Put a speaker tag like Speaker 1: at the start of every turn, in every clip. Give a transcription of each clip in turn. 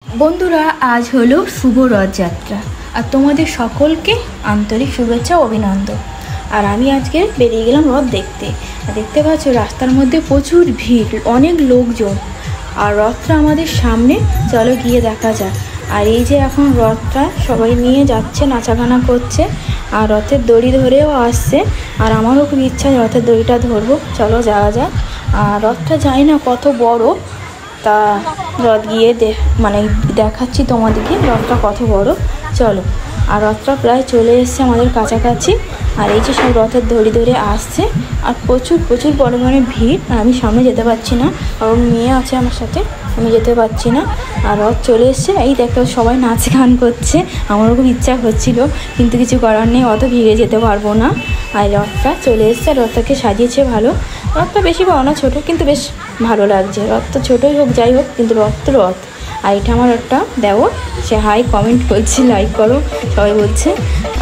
Speaker 1: বন্ধুরা, আজ হলো শুভ রথযাত্রা আর তোমাদের সকলকে আন্তরিক শুভেচ্ছা ও অভিনন্দন। আর আমি আজকে বেরিয়ে গেলাম রথ দেখতে। দেখতে পাচ্ছ রাস্তার মধ্যে প্রচুর ভিড়, অনেক লোকজন। আর রথটা আমাদের সামনে, চলো গিয়ে দেখা যাক। আর এই যে এখন রথটা সবাই নিয়ে যাচ্ছে, নাচাগানা করছে, আর রথের দড়ি ধরেও আসছে। আর আমারও খুব ইচ্ছা রথের দড়িটা ধরবো, চলো যাওয়া যাক। আর রথটা জানি না কত বড়, তা রথ গিয়ে দেখাচ্ছি তোমাদেরকে রথটা কত বড়, চলো। আর রথটা প্রায় চলে এসছে আমাদের কাছাকাছি। আর এই যে সব রথের দড়ি ধরে আসছে, আর প্রচুর প্রচুর পরিমাণে ভিড়। আর আমি সামনে যেতে পারছি না, কারণ মেয়ে আছে আমার সাথে, আমি যেতে পারছি না। আর রথ চলে এসছে, এই দেখো সবাই নাচ গান করছে। আমারও খুব ইচ্ছা হচ্ছিল, কিন্তু কিছু করার নেই, অত ভিড়ে যেতে পারবো না। আর রথটা চলে এসছে, আর রথটাকে সাজিয়েছে ভালো। রথটা বেশি বড় না, ছোটো, কিন্তু বেশ ভালো লাগছে। রথটা ছোটোই হোক যাই হোক, কিন্তু রথ তো রথ। আর এটা আমার একটা দেওর, সে হাই কমেন্ট করছে, লাইক করো সবাই বলছে।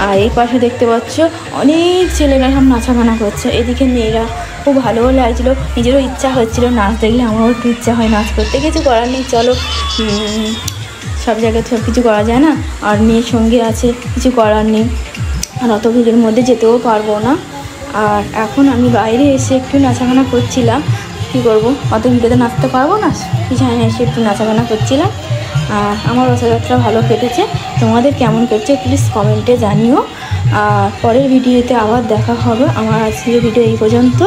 Speaker 1: আর এই পাশে দেখতে পাচ্ছ অনেক ছেলেরা সব নাচাগানা করছে, এদিকে মেয়েরা। খুব ভালোও লাগছিলো, নিজেরও ইচ্ছা হচ্ছিলো নাচ দেখলে আমারও একটু ইচ্ছা হয় নাচ করতে। কিছু করার নেই, চলো, সব জায়গায় সব কিছু করা যায় না। আর মেয়ের সঙ্গে আছে, কিছু করার নেই। আর অত ভিড়ের মধ্যে যেতেও পারবো না। আর এখন আমি বাইরে এসে একটু নাচাগানা করছিলাম, কী করবো, অত ভিড়েতে নাচতে পারবো না, পিছনে এসে একটু নাচাগানা করছিলাম। আর আমার রথযাত্রা ভালো কেটেছে। তোমাদের কেমন কেটেছে প্লিজ কমেন্টে জানিও। আর পরের ভিডিওতে আবার দেখা হবে। আমার আজকের ভিডিও এই পর্যন্ত।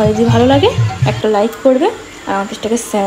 Speaker 1: যদি ভালো লাগে একটা লাইক করবে, আর আমার পেজটাকে শেয়ার